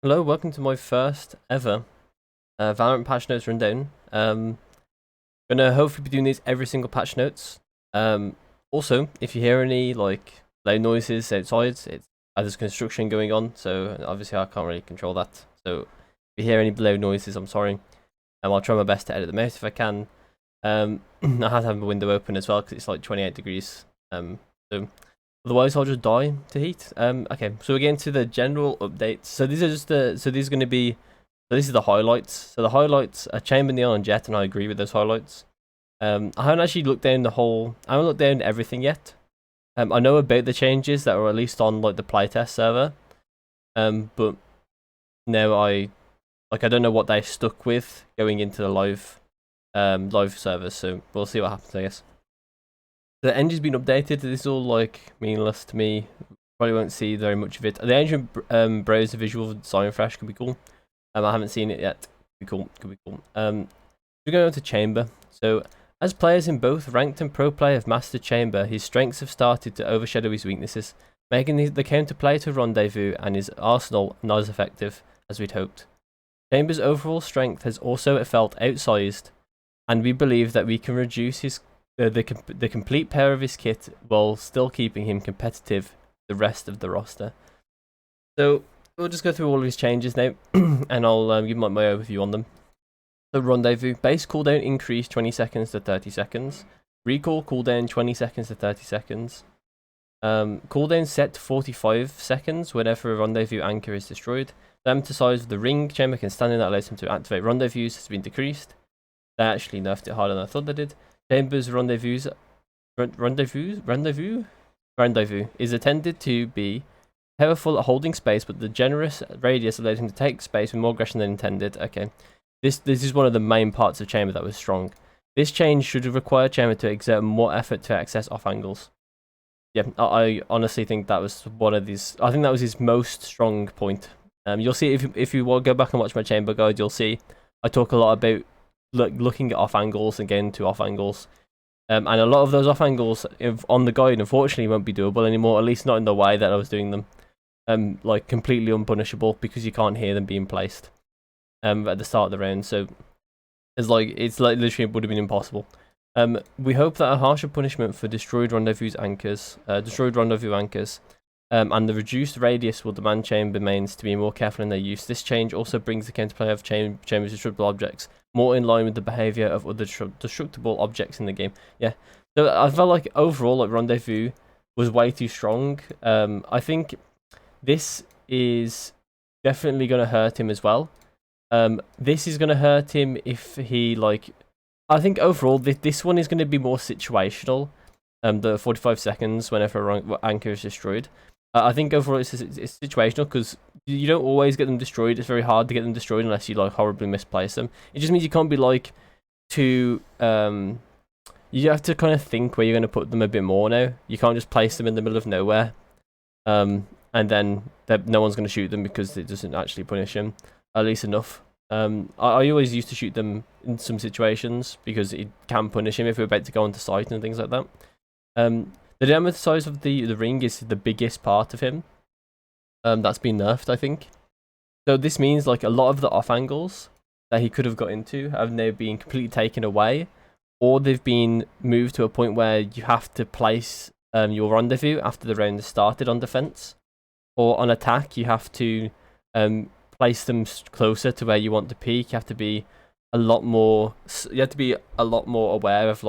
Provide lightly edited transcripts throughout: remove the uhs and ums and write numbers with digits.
Hello, welcome to my first ever Valorant patch notes rundown. Gonna hopefully be doing these every single patch notes. Also, if you hear any like loud noises outside, it's there's construction going on, so obviously I can't really control that. So if you hear any loud noises, I'm sorry. I'll try my best to edit them out if I can. I have to have my window open as well because it's like 28 degrees. So otherwise, I'll just die to heat. Okay, so we're getting to the general updates. So these are just these are going to be, so this is the highlights. So the highlights are Chamber, Neon, and Jet, and I agree with those highlights. I haven't actually looked down I haven't looked down everything yet. I know about the changes that were released on like the playtest server. But now I don't know what they stuck with going into the live servers. So we'll see what happens, I guess. The engine's been updated. This is all like meaningless to me. Probably won't see very much of it. The engine browser visual design refresh could be cool. I haven't seen it yet. Could be cool. Could be cool. We're going on to Chamber. So as players in both ranked and pro play have mastered Chamber, his strengths have started to overshadow his weaknesses, making the counterplay to Rendezvous and his arsenal not as effective as we'd hoped. Chamber's overall strength has also felt outsized, and we believe that we can reduce his the complete pair of his kit while still keeping him competitive the rest of the roster. So we'll just go through all of his changes now, and I'll give my overview on them. So Rendezvous, base cooldown increased 20 seconds to 30 seconds. Recall cooldown 20 seconds to 30 seconds. Cooldown set to 45 seconds whenever a Rendezvous anchor is destroyed. The empty size of the ring chamber can stand in that allows him to activate Rendezvous has been decreased. They actually nerfed it harder than I thought they did. Chamber's rendezvous is intended to be powerful at holding space, but the generous radius allows him to take space with more aggression than intended. Okay, this is one of the main parts of Chamber that was strong. This change should require Chamber to exert more effort to access off angles. Yeah, I honestly think that was one of these. I think that was his most strong point. You'll see if you go back and watch my Chamber guide, you'll see I talk a lot about looking at off angles and getting to off angles, and a lot of those off angles on the guide unfortunately won't be doable anymore, at least not in the way that I was doing them. Like completely unpunishable because you can't hear them being placed at the start of the round. So it's like literally would have been impossible. We hope that a harsher punishment for destroyed rendezvous anchors, and the reduced radius will demand Chamber mains to be more careful in their use. This change also brings the counterplay of Chamber's destructible objects more in line with the behavior of other destructible objects in the game. Yeah, so I felt like overall, like Rendezvous was way too strong. I think this is definitely going to hurt him as well. This is going to hurt him if he I think overall this one is going to be more situational. The 45 seconds whenever an anchor is destroyed. I think overall it's situational because you don't always get them destroyed. It's very hard to get them destroyed unless you horribly misplace them. It just means you can't be too you have to kind of think where you're going to put them a bit more now. You can't just place them in the middle of nowhere, and then no one's going to shoot them because it doesn't actually punish them at least enough. I always used to shoot them in some situations because it can punish him if we're about to go onto site and things like that. The diameter size of the ring is the biggest part of him. That's been nerfed, I think. So this means a lot of the off angles that he could have got into have now been completely taken away, or they've been moved to a point where you have to place your rendezvous after the round has started on defense, or on attack you have to place them closer to where you want to peek. You have to be a lot more. You have to be a lot more aware of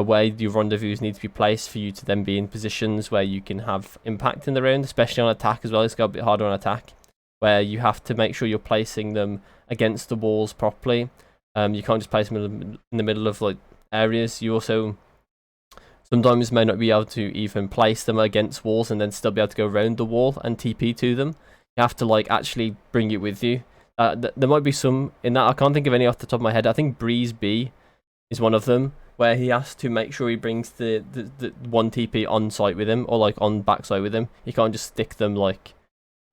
where your rendezvous need to be placed for you to then be in positions where you can have impact in the round, especially on attack as well. It's got a bit harder on attack, where you have to make sure you're placing them against the walls properly. You can't just place them in the middle of areas. You also sometimes may not be able to even place them against walls and then still be able to go around the wall and TP to them. You have to actually bring it with you. There might be some in that. I can't think of any off the top of my head. I think Breeze B is one of them, where he has to make sure he brings the one TP on site with him, or on backside with him. He can't just stick them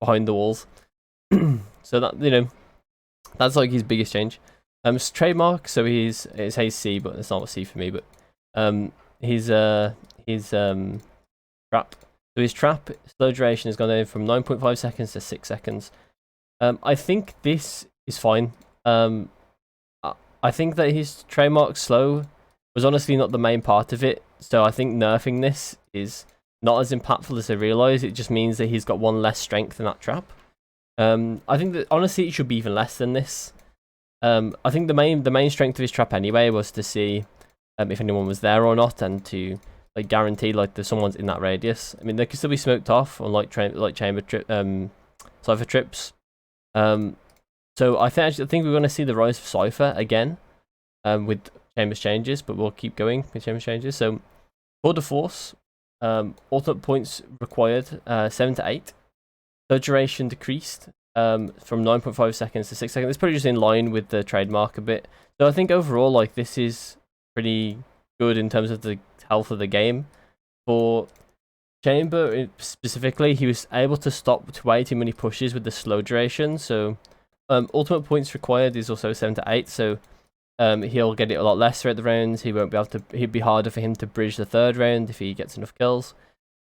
behind the walls. So that that's his biggest change. His trademark, so it's Haze C, but it's not a C for me. But his trap. So his trap slow duration has gone down from 9.5 seconds to 6 seconds. I think this is fine. I think that his trademark slow was honestly not the main part of it, so I think nerfing this is not as impactful as I realise. It just means that he's got one less strength in that trap. I think that honestly it should be even less than this. I think the main strength of his trap anyway was to see if anyone was there or not, and to like guarantee like that someone's in that radius. I mean, they could still be smoked off on like chamber trip, Cypher trips. So I think we're going to see the rise of Cypher again, with Chambers changes, but we'll keep going with Chambers changes. So for the Force, ultimate points required 7 to 8. The duration decreased from 9.5 seconds to 6 seconds. It's pretty just in line with the trademark a bit. So I think overall, like, this is pretty good in terms of the health of the game. For Chamber specifically, he was able to stop way too many pushes with the slow duration. So ultimate points required is also 7 to 8. So he'll get it a lot less throughout the rounds. He won't be able to. It'd be harder for him to bridge the third round if he gets enough kills.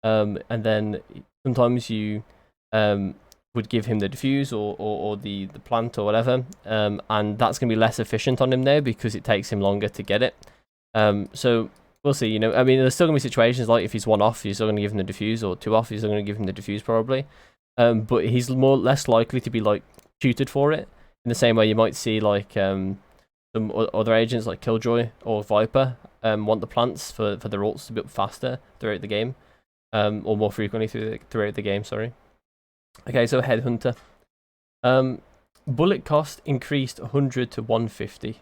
And then sometimes you would give him the defuse or the plant or whatever, and that's going to be less efficient on him now because it takes him longer to get it. So we'll see. You know, I mean, there's still going to be situations like if he's 1 off, you're still going to give him the defuse, or 2 off, you're still going to give him the defuse probably. But he's less likely to be like tutored for it in the same way you might see like some other agents like Killjoy or Viper want the plants for their ults to be up faster throughout the game, or more frequently throughout the game. Sorry. Okay, so Headhunter. Bullet cost increased 100 to 150.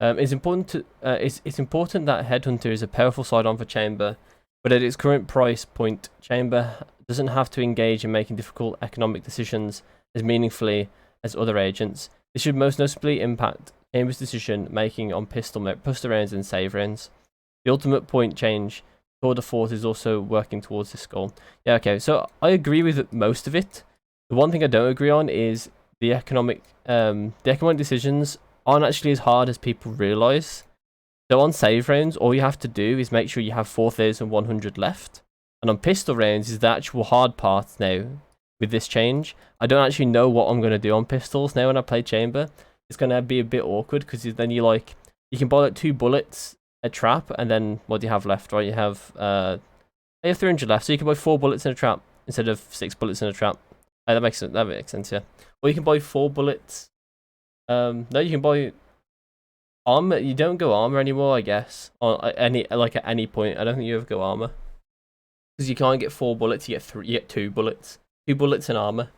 It's important that Headhunter is a powerful side-on for Chamber, but at its current price point, Chamber doesn't have to engage in making difficult economic decisions as meaningfully as other agents. This should most notably impact Chamber's decision making on pistol rounds and save rounds. The ultimate point change, Tour de Force, is also working towards this goal. Yeah, okay, so I agree with most of it. The one thing I don't agree on is the economic decisions aren't actually as hard as people realise. So on save rounds, all you have to do is make sure you have 4,100 left. And on pistol rounds is the actual hard part now with this change. I don't actually know what I'm going to do on pistols now when I play Chamber. It's going to be a bit awkward because then you can buy like 2 bullets, a trap, and then what do you have left, right? You have 300 left, so you can buy 4 bullets in a trap instead of 6 bullets in a trap. That makes sense, yeah. Or you can buy 4 bullets. No, you can buy armor. You don't go armor anymore, I guess. At any point, I don't think you ever go armor because you can't get 4 bullets. You get 2 bullets, 2 bullets in armor.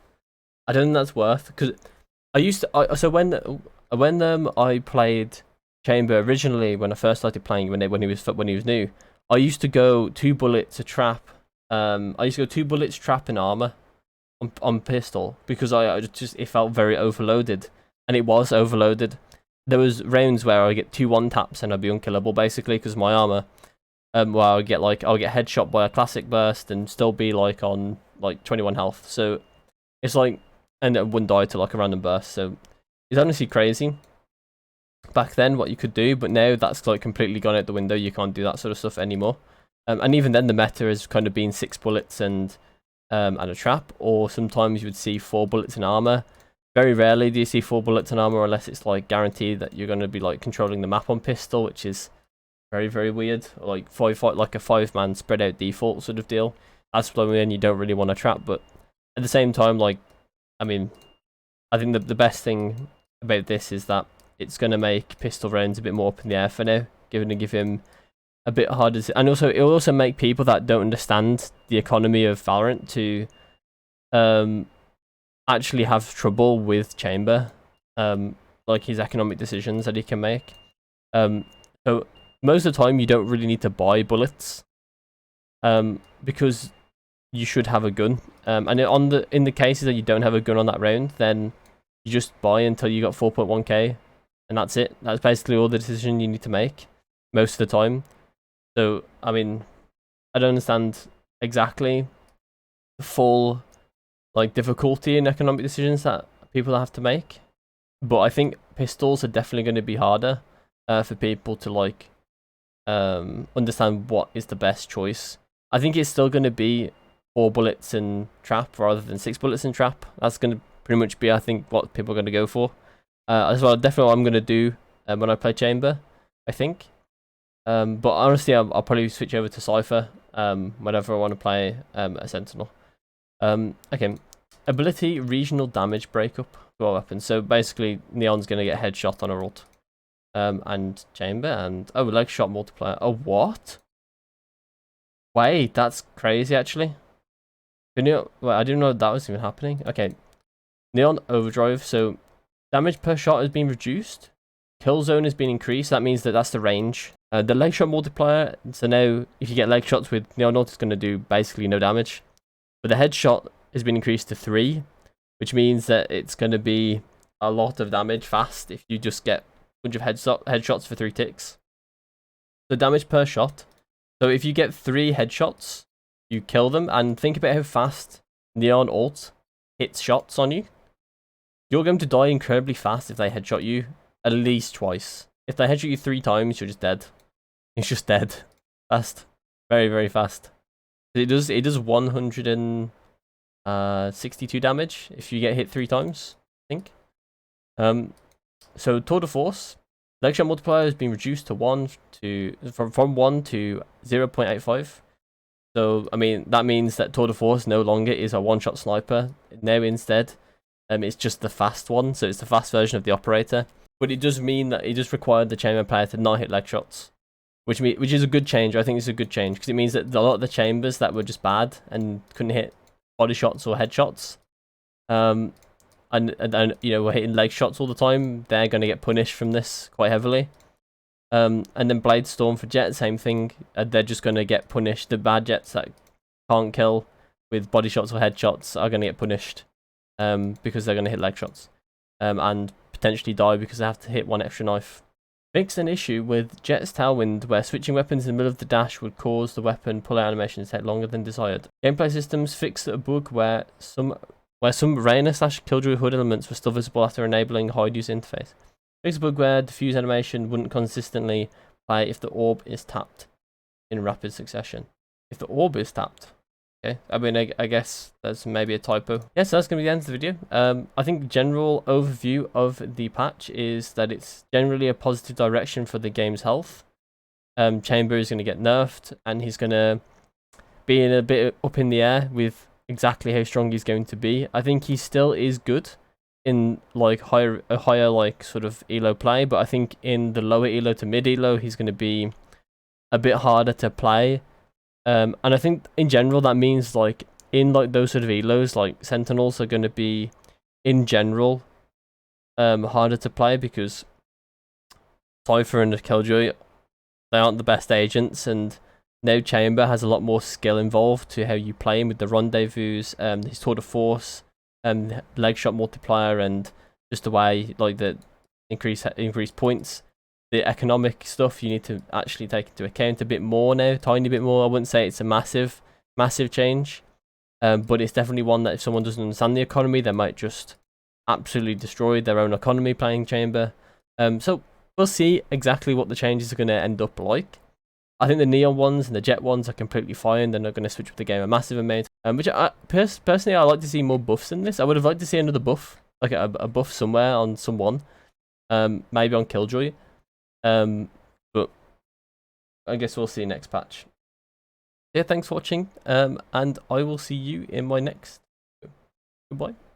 I don't think that's worth, because I used to. So when I played Chamber originally, when I first started playing, when he was new, I used to go 2 bullets a trap. I used to go 2 bullets trap and armor on pistol because it felt very overloaded, and it was overloaded. There was rounds where I get 2 1-taps and I'd be unkillable basically because my armor. Where I'll get headshot by a classic burst and still be like on like 21 health. So it's like, and it wouldn't die to like a random burst. So it's honestly crazy back then what you could do, but now that's like completely gone out the window. You can't do that sort of stuff anymore. And even then the meta has kind of been 6 bullets and a trap, or sometimes you would see 4 bullets in armor. Very rarely do you see 4 bullets in armor unless it's like guaranteed that you're going to be like controlling the map on pistol, which is very, very weird. Like a 5-man spread out default sort of deal. That's when you don't really want to trap, but at the same time, like, I mean, I think the best thing about this is that it's going to make pistol rounds a bit more up in the air for now, give him a bit harder to, and also it'll also make people that don't understand the economy of Valorant to actually have trouble with Chamber, like his economic decisions that he can make. So most of the time you don't really need to buy bullets, because you should have a gun. And in the cases that you don't have a gun on that round, then you just buy until you got 4.1k, and that's it. That's basically all the decision you need to make most of the time. So I mean, I don't understand exactly the full like difficulty in economic decisions that people have to make, but I think pistols are definitely going to be harder for people to like understand what is the best choice. I think it's still going to be 4 bullets in trap rather than 6 bullets in trap. That's going to pretty much be, I think, what people are going to go for. As well, definitely what I'm going to do when I play Chamber, I think. But honestly, I'll probably switch over to Cypher whenever I want to play a Sentinel. Okay, ability regional damage breakup to our weapon. So basically, Neon's going to get headshot on a ult. And Chamber and leg shot multiplier. Oh, what? Wait, that's crazy actually. Wait, I didn't know that was even happening. Okay, Neon overdrive. So damage per shot has been reduced. Kill zone has been increased. That means that's the range. The leg shot multiplier. So now, if you get leg shots with Neon ult, it's going to do basically no damage. But the headshot has been increased to 3, which means that it's going to be a lot of damage fast if you just get a bunch of headshots for 3 ticks. The damage per shot. So if you get 3 headshots, you kill them, and think about how fast Neon ult hits shots on you. You're going to die incredibly fast if they headshot you at least twice. If they headshot you 3 times, you're just dead. It's just dead. Fast. Very, very fast. It does 162 damage if you get hit 3 times, I think. So tour de force. Leg shot multiplier has been reduced to from 1 to 0.85. So I mean that means that tour de force no longer is a one-shot sniper. Now instead, it's just the fast one. So it's the fast version of the operator. But it does mean that it just required the chamber player to not hit leg shots, which is a good change. I think it's a good change because it means that a lot of the chambers that were just bad and couldn't hit body shots or headshots, and you know, were hitting leg shots all the time, they're going to get punished from this quite heavily. And then Blade Storm for Jet, same thing. They're just going to get punished. The bad Jets that can't kill with body shots or headshots are going to get punished because they're going to hit leg shots and potentially die because they have to hit 1 extra knife. Fixed an issue with Jet's Tailwind where switching weapons in the middle of the dash would cause the weapon pull-out animation to take longer than desired. Gameplay systems fixed a bug where some Reyna/Killjoy HUD elements were still visible after enabling hide user interface. Fixed a bug where diffuse animation wouldn't consistently play if the orb is tapped in rapid succession. If the orb is tapped. Okay, I mean, I guess that's maybe a typo. Yeah, so that's going to be the end of the video. I think the general overview of the patch is that it's generally a positive direction for the game's health. Chamber is going to get nerfed, and he's going to be in a bit up in the air with exactly how strong he's going to be. I think he still is good in like higher like sort of elo play, but I think in the lower elo to mid elo, he's going to be a bit harder to play. And I think in general that means like in like those sort of elos, like Sentinels are going to be in general harder to play because Cypher and the Killjoy, they aren't the best agents, and now Chamber has a lot more skill involved to how you play him with the rendezvous, his tour de force, leg shot multiplier, and just the way like the increase points. The economic stuff you need to actually take into account a bit more now, tiny bit more. I wouldn't say it's a massive change, but it's definitely one that if someone doesn't understand the economy, they might just absolutely destroy their own economy playing Chamber. So we'll see exactly what the changes are going to end up like. I think the Neon ones and the Jet ones are completely fine. They're not going to switch up the game a massive amount. Which personally, I like to see more buffs in this. I would have liked to see another buff, like a buff somewhere on someone, maybe on Killjoy. But I guess we'll see next patch. Yeah, thanks for watching, and I will see you in my next video. Goodbye.